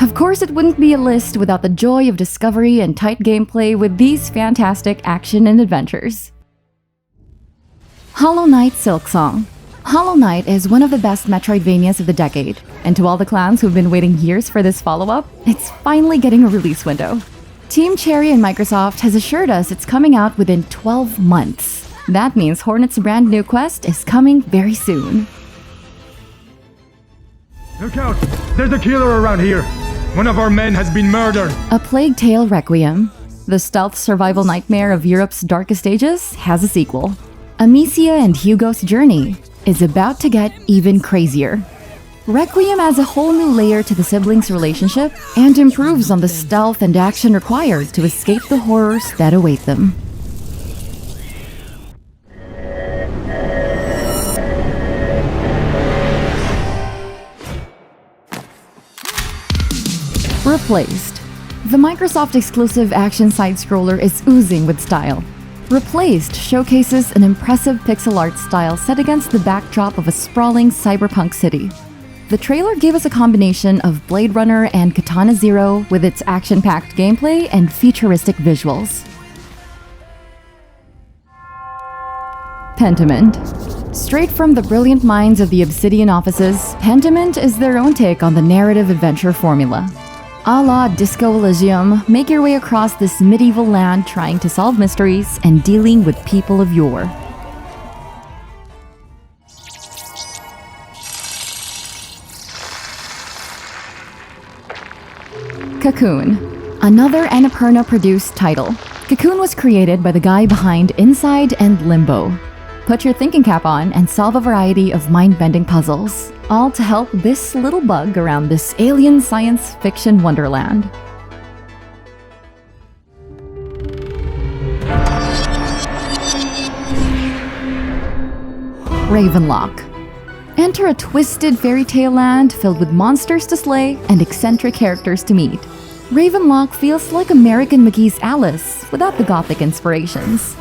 Of course, it wouldn't be a list without the joy of discovery and tight gameplay with these fantastic action and adventures. Hollow Knight Silksong. Hollow Knight is one of the best Metroidvanias of the decade, and to all the clans who've been waiting years for this follow-up, it's finally getting a release window. Team Cherry and Microsoft has assured us it's coming out within 12 months. That means Hornet's brand new quest is coming very soon. Look out! There's a killer around here! One of our men has been murdered! A Plague Tale Requiem. The stealth survival nightmare of Europe's darkest ages has a sequel. Amicia and Hugo's journey is about to get even crazier. Requiem adds a whole new layer to the siblings' relationship and improves on the stealth and action required to escape the horrors that await them. Replaced. The Microsoft-exclusive action side-scroller is oozing with style. Replaced showcases an impressive pixel art style set against the backdrop of a sprawling cyberpunk city. The trailer gave us a combination of Blade Runner and Katana Zero with its action-packed gameplay and futuristic visuals. Pentiment. Straight from the brilliant minds of the Obsidian offices, Pentiment is their own take on the narrative adventure formula. A la Disco Elysium, make your way across this medieval land trying to solve mysteries and dealing with people of yore. Cocoon. Another Annapurna-produced title. Cocoon was created by the guy behind Inside and Limbo. Put your thinking cap on and solve a variety of mind-bending puzzles, all to help this little bug around this alien science fiction wonderland. Ravenlok. Enter a twisted fairy tale land filled with monsters to slay and eccentric characters to meet. Ravenlok feels like American McGee's Alice without the gothic inspirations.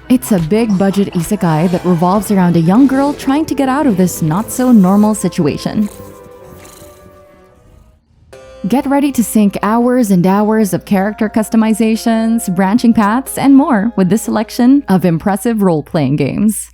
It's a big-budget isekai that revolves around a young girl trying to get out of this not-so-normal situation. Get ready to sink hours and hours of character customizations, branching paths, and more with this selection of impressive role-playing games.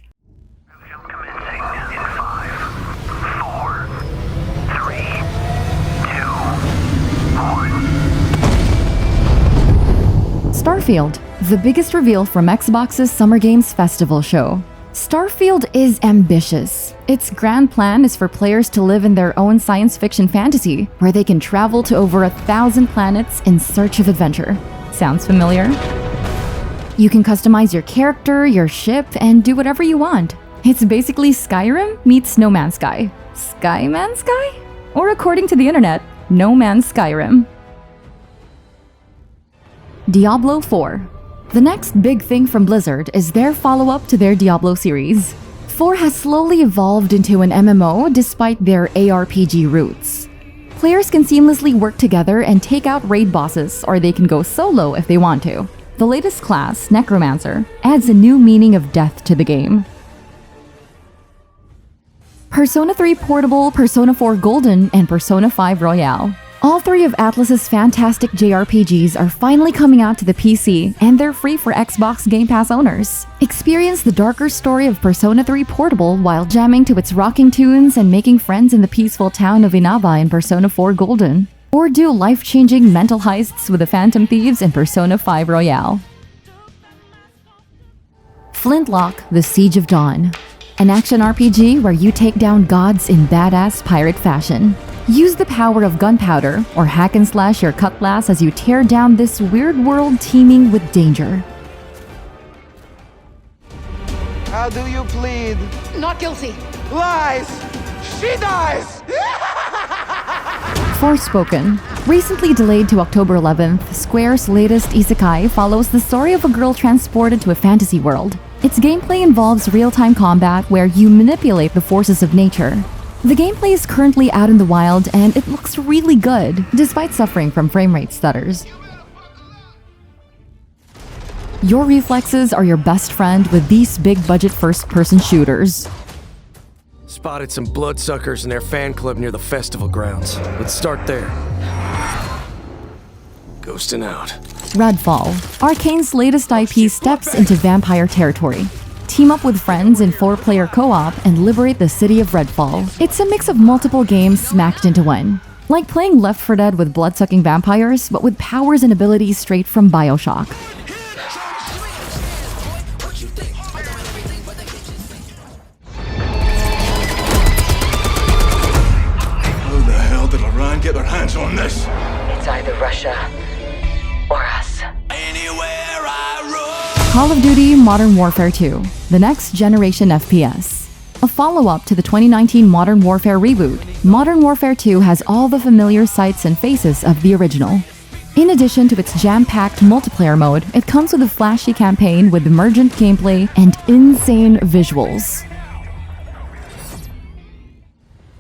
Starfield, the biggest reveal from Xbox's Summer Games Festival show. Starfield is ambitious. Its grand plan is for players to live in their own science fiction fantasy, where they can travel to over 1,000 planets in search of adventure. Sounds familiar? You can customize your character, your ship, and do whatever you want. It's basically Skyrim meets No Man's Sky. Sky Man's Sky? Or according to the internet, No Man's Skyrim. Diablo IV. The next big thing from Blizzard is their follow-up to their Diablo series. 4 has slowly evolved into an MMO despite their ARPG roots. Players can seamlessly work together and take out raid bosses, or they can go solo if they want to. The latest class, Necromancer, adds a new meaning of death to the game. Persona 3 Portable, Persona 4 Golden, and Persona 5 Royale. All 3 of Atlus's fantastic JRPGs are finally coming out to the PC, and they're free for Xbox Game Pass owners. Experience the darker story of Persona 3 Portable while jamming to its rocking tunes and making friends in the peaceful town of Inaba in Persona 4 Golden. Or do life-changing mental heists with the Phantom Thieves in Persona 5 Royale. Flintlock: The Siege of Dawn. An action RPG where you take down gods in badass pirate fashion. Use the power of gunpowder, or hack and slash your cutlass as you tear down this weird world teeming with danger. How do you plead? Not guilty. Lies! She dies! Forspoken. Recently delayed to October 11th, Square's latest isekai follows the story of a girl transported to a fantasy world. Its gameplay involves real-time combat where you manipulate the forces of nature. The gameplay is currently out in the wild and it looks really good, despite suffering from frame rate stutters. Your reflexes are your best friend with these big-budget first-person shooters. Spotted some bloodsuckers in their fan club near the festival grounds. Let's start there. Ghosting out. Redfall. Arcane's latest IP steps into vampire territory. Team up with friends in 4-player co-op and liberate the city of Redfall. It's a mix of multiple games smacked into one. Like playing Left 4 Dead with blood-sucking vampires, but with powers and abilities straight from BioShock. How the hell did Iran get their hands on this? It's either Russia or us. Call of Duty Modern Warfare 2, the next generation FPS. A follow-up to the 2019 Modern Warfare reboot, Modern Warfare 2 has all the familiar sights and faces of the original. In addition to its jam-packed multiplayer mode, it comes with a flashy campaign with emergent gameplay and insane visuals.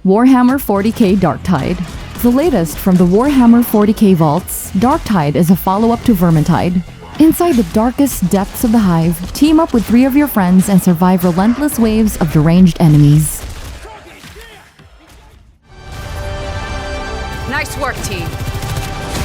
Warhammer 40k Darktide. The latest from the Warhammer 40k vaults, Darktide is a follow-up to Vermintide. Inside the darkest depths of the Hive, team up with 3 of your friends and survive relentless waves of deranged enemies. Nice work, team.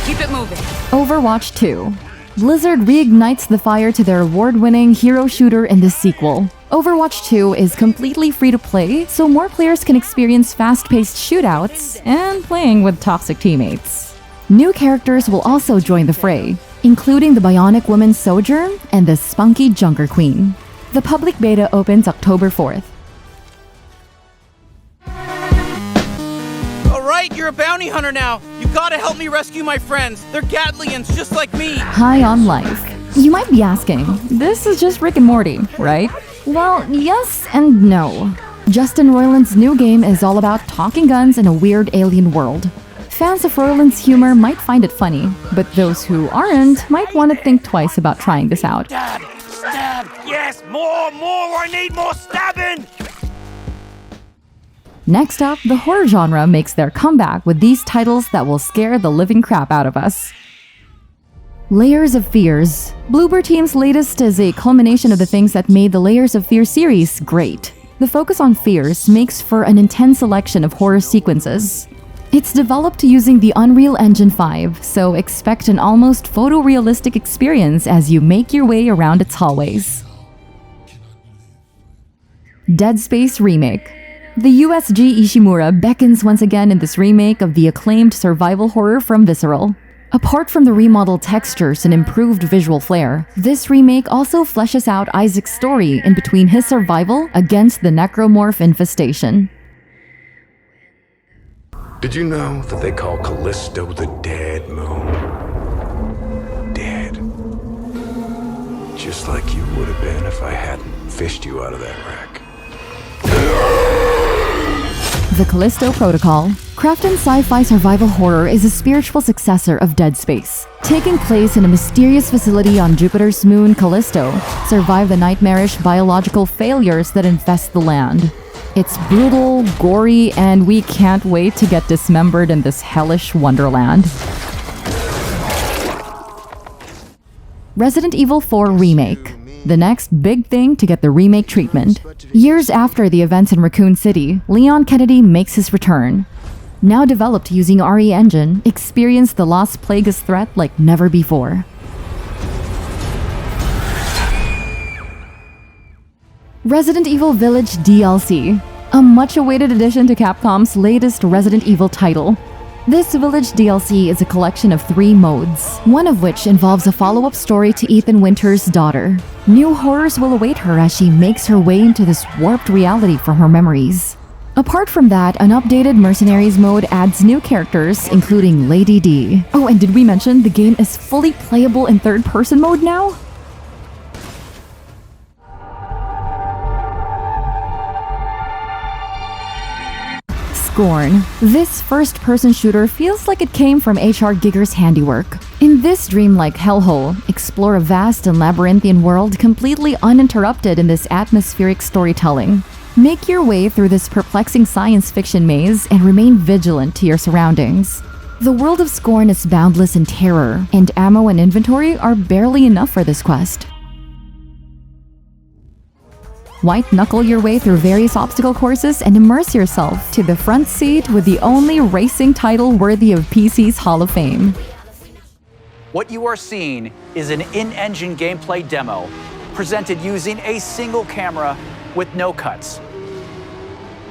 Keep it moving. Overwatch 2. Blizzard reignites the fire to their award-winning hero shooter in the sequel. Overwatch 2 is completely free to play, so more players can experience fast-paced shootouts and playing with toxic teammates. New characters will also join the fray, including the Bionic Woman Sojourn and the spunky Junker Queen. The public beta opens October 4th. Alright, you're a bounty hunter now. You gotta help me rescue my friends. They're Gatlians, just like me. High on life. You might be asking, this is just Rick and Morty, right? Well, yes and no. Justin Roiland's new game is all about talking guns in a weird alien world. Fans of Roiland's humor might find it funny, but those who aren't might want to think twice about trying this out. Stab! Stab! Yes! More! I need more stabbing! Next up, the horror genre makes their comeback with these titles that will scare the living crap out of us. Layers of Fears. Bloober Team's latest is a culmination of the things that made the Layers of Fear series great. The focus on fears makes for an intense selection of horror sequences. It's developed using the Unreal Engine 5, so expect an almost photorealistic experience as you make your way around its hallways. Dead Space Remake. The USG Ishimura beckons once again in this remake of the acclaimed survival horror from Visceral. Apart from the remodeled textures and improved visual flair, this remake also fleshes out Isaac's story in between his survival against the necromorph infestation. Did you know that they call Callisto the Dead Moon? Dead. Just like you would have been if I hadn't fished you out of that wreck. The Callisto Protocol. Crafton's sci-fi survival horror is a spiritual successor of Dead Space. Taking place in a mysterious facility on Jupiter's moon, Callisto, survive the nightmarish biological failures that infest the land. It's brutal, gory, and we can't wait to get dismembered in this hellish wonderland. Resident Evil 4 Remake. The next big thing to get the remake treatment. Years after the events in Raccoon City, Leon Kennedy makes his return. Now developed using RE Engine, experience the Lost Plagueis threat like never before. Resident Evil Village DLC. A much-awaited addition to Capcom's latest Resident Evil title. This Village DLC is a collection of 3 modes, one of which involves a follow-up story to Ethan Winters' daughter. New horrors will await her as she makes her way into this warped reality from her memories. Apart from that, an updated Mercenaries mode adds new characters, including Lady D. Oh, and did we mention the game is fully playable in third-person mode now? Scorn. This first-person shooter feels like it came from H.R. Giger's handiwork. In this dreamlike hellhole, explore a vast and labyrinthian world completely uninterrupted in this atmospheric storytelling. Make your way through this perplexing science fiction maze and remain vigilant to your surroundings. The world of Scorn is boundless in terror, and ammo and inventory are barely enough for this quest. White-knuckle your way through various obstacle courses and immerse yourself to the front seat with the only racing title worthy of PC's Hall of Fame. What you are seeing is an in-engine gameplay demo presented using a single camera with no cuts.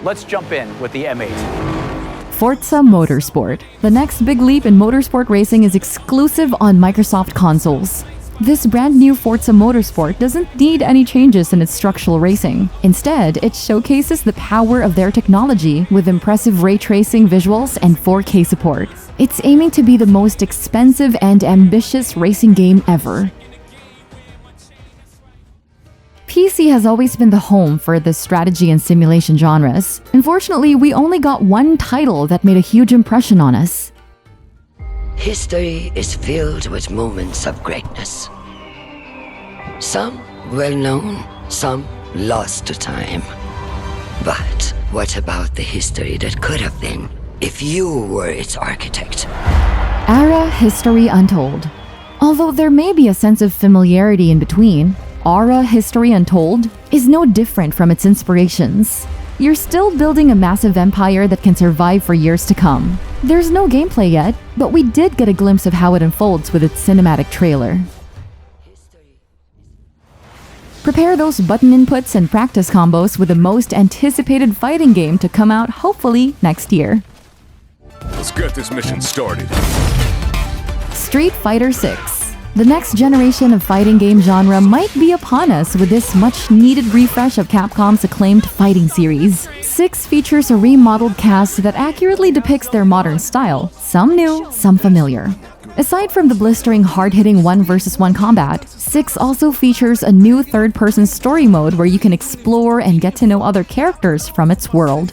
Let's jump in with the M8. Forza Motorsport. The next big leap in motorsport racing is exclusive on Microsoft consoles. This brand new Forza Motorsport doesn't need any changes in its structural racing. Instead, it showcases the power of their technology with impressive ray tracing visuals and 4K support. It's aiming to be the most expensive and ambitious racing game ever. PC has always been the home for the strategy and simulation genres. Unfortunately, we only got one title that made a huge impression on us. History is filled with moments of greatness. Some well-known, some lost to time. But what about the history that could have been if you were its architect? Ara History Untold. Although there may be a sense of familiarity in between, Ara History Untold is no different from its inspirations. You're still building a massive empire that can survive for years to come. There's no gameplay yet, but we did get a glimpse of how it unfolds with its cinematic trailer. Prepare those button inputs and practice combos with the most anticipated fighting game to come out hopefully next year. Let's get this mission started. Street Fighter 6. The next generation of fighting game genre might be upon us with this much-needed refresh of Capcom's acclaimed fighting series. 6 features a remodeled cast that accurately depicts their modern style, some new, some familiar. Aside from the blistering hard-hitting 1-versus-1 combat, 6 also features a new third-person story mode where you can explore and get to know other characters from its world.